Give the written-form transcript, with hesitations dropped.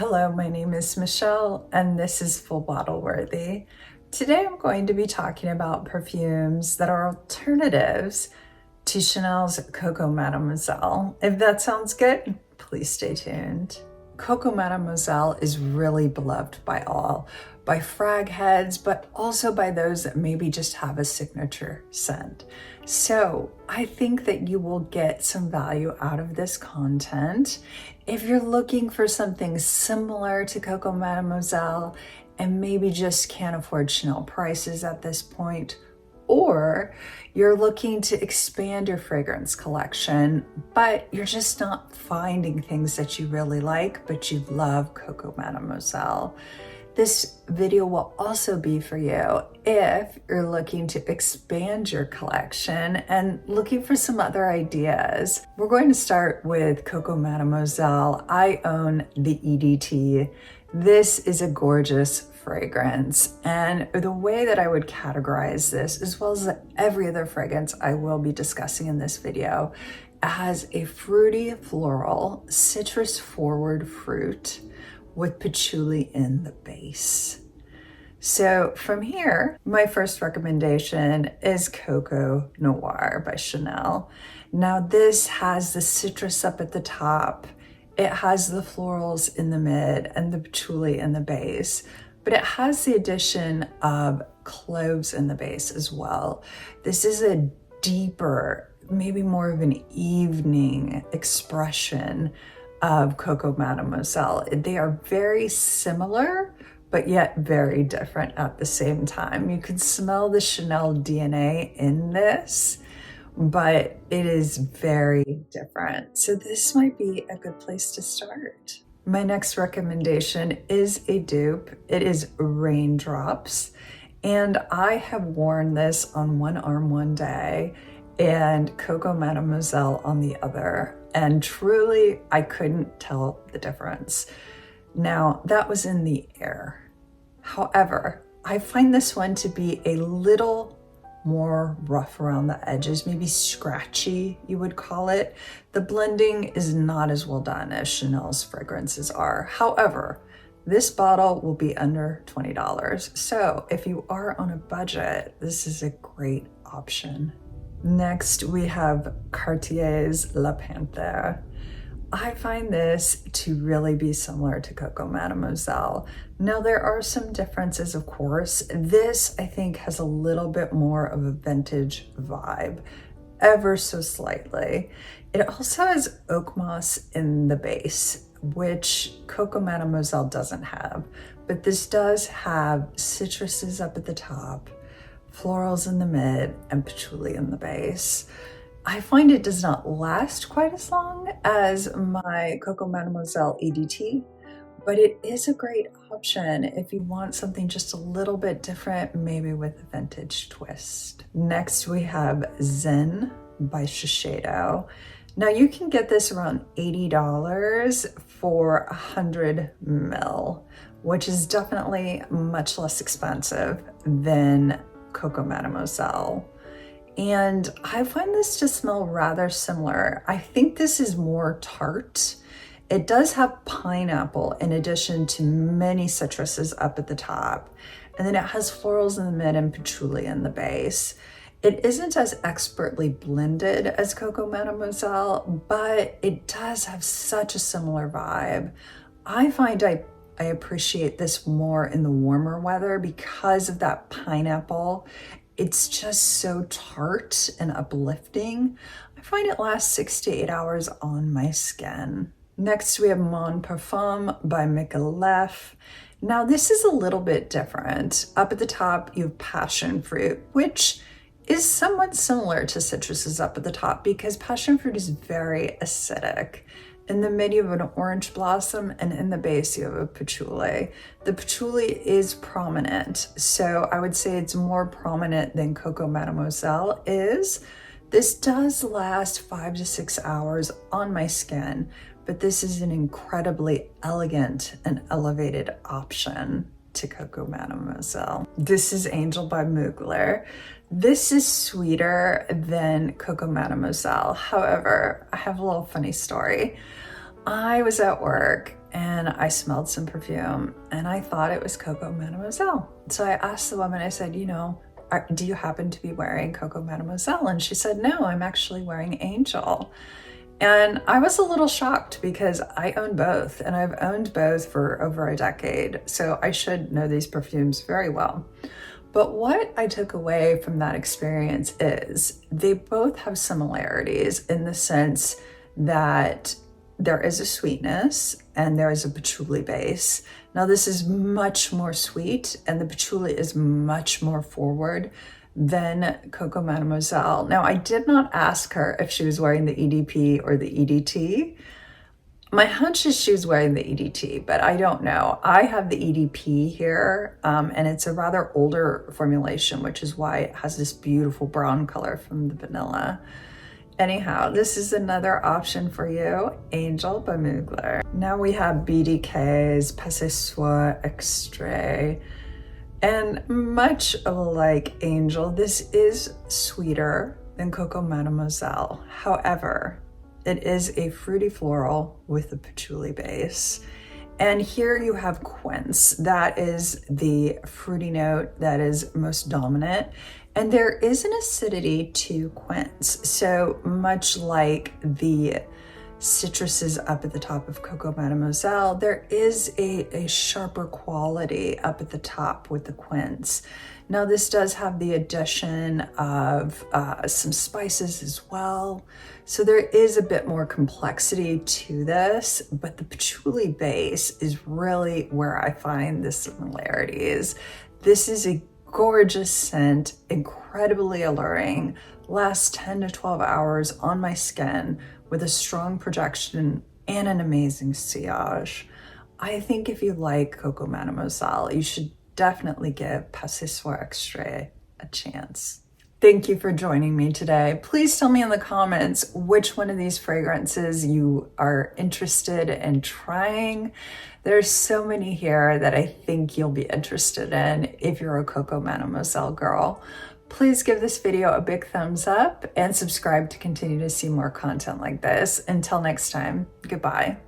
Hello, my name is Michelle, and this is Full Bottle Worthy. Today I'm going to be talking about perfumes that are alternatives to Chanel's Coco Mademoiselle. If that sounds good, please stay tuned. Coco Mademoiselle is really beloved by all, by frag heads, but also by those that maybe just have a signature scent. So I think that you will get some value out of this content. If you're looking for something similar to Coco Mademoiselle and maybe just can't afford Chanel prices at this point, or you're looking to expand your fragrance collection, but you're just not finding things that you really like, but you love Coco Mademoiselle. This video will also be for you if you're looking to expand your collection and looking for some other ideas. We're going to start with Coco Mademoiselle. I own the EDT. This is a gorgeous fragrance, and the way that I would categorize this, as well as every other fragrance I will be discussing in this video, as a fruity floral, citrus forward fruit with patchouli in the base. So from here, my first recommendation is Coco Noir by Chanel. Now this has the citrus up at the top. It has the florals in the mid and the patchouli in the base, but it has the addition of cloves in the base as well. This is a deeper, maybe more of an evening expression of Coco Mademoiselle. They are very similar, but yet very different at the same time. You can smell the Chanel DNA in this, but it is very different. So this might be a good place to start. My next recommendation is a dupe. It is Raindrops, and I have worn this on one arm one day and Coco Mademoiselle on the other, and truly I couldn't tell the difference. Now that was in the air. However, I find this one to be a little more rough around the edges, maybe scratchy, you would call it. The blending is not as well done as Chanel's fragrances are. However, this bottle will be under $20. So if you are on a budget, this is a great option. Next, we have Cartier's La Panthere. I find this to really be similar to Coco Mademoiselle. Now, there are some differences, of course. This, I think, has a little bit more of a vintage vibe, ever so slightly. It also has oak moss in the base, which Coco Mademoiselle doesn't have, but this does have citruses up at the top, florals in the mid, and patchouli in the base. I find it does not last quite as long as my Coco Mademoiselle EDT, but it is a great option if you want something just a little bit different, maybe with a vintage twist. Next, we have Zen by Shiseido. Now you can get this around $80 for 100 ml, which is definitely much less expensive than Coco Mademoiselle. And I find this to smell rather similar. I think this is more tart. It does have pineapple in addition to many citruses up at the top. And then it has florals in the mid and patchouli in the base. It isn't as expertly blended as Coco Mademoiselle, but it does have such a similar vibe. I find I appreciate this more in the warmer weather because of that pineapple. It's just so tart and uplifting. I find it lasts 6 to 8 hours on my skin. Next, we have Mon Parfum by Micallef. Now, this is a little bit different. Up at the top, you have passion fruit, which is somewhat similar to citruses up at the top because passion fruit is very acidic. In the mid, you have an orange blossom, and in the base, you have a patchouli. The patchouli is prominent, so I would say it's more prominent than Coco Mademoiselle is. This does last 5 to 6 hours on my skin, but this is an incredibly elegant and elevated option to Coco Mademoiselle. This is Angel by Mugler. This is sweeter than Coco Mademoiselle. However, I have a little funny story. I was at work and I smelled some perfume and I thought it was Coco Mademoiselle. So I asked the woman, I said, you know, do you happen to be wearing Coco Mademoiselle? And she said, no, I'm actually wearing Amjal. And I was a little shocked because I own both, and I've owned both for over a decade. So I should know these perfumes very well. But what I took away from that experience is they both have similarities in the sense that there is a sweetness and there is a patchouli base. Now this is much more sweet and the patchouli is much more forward than Coco Mademoiselle. Now I did not ask her if she was wearing the EDP or the EDT. My hunch is she was wearing the EDT, but I don't know. I have the EDP here, and it's a rather older formulation, which is why it has this beautiful brown color from the vanilla. Anyhow, this is another option for you, Amjal by Mugler. Now we have BDK's Soir, Extrait. And much like Amjal, this is sweeter than Coco Mademoiselle. However, it is a fruity floral with a patchouli base. And here you have quince. That is the fruity note that is most dominant. And there is an acidity to quince. So much like the citruses up at the top of Coco Mademoiselle, there is a sharper quality up at the top with the quince. Now this does have the addition of some spices as well. So there is a bit more complexity to this, but the patchouli base is really where I find the similarities. This is a gorgeous scent, incredibly alluring, lasts 10 to 12 hours on my skin with a strong projection and an amazing sillage. I think if you like Coco Mademoiselle, you should definitely give Soir Extrait a chance. Thank you for joining me today. Please tell me in the comments which one of these fragrances you are interested in trying. There's so many here that I think you'll be interested in if you're a Coco Mademoiselle girl. Please give this video a big thumbs up and subscribe to continue to see more content like this. Until next time, goodbye.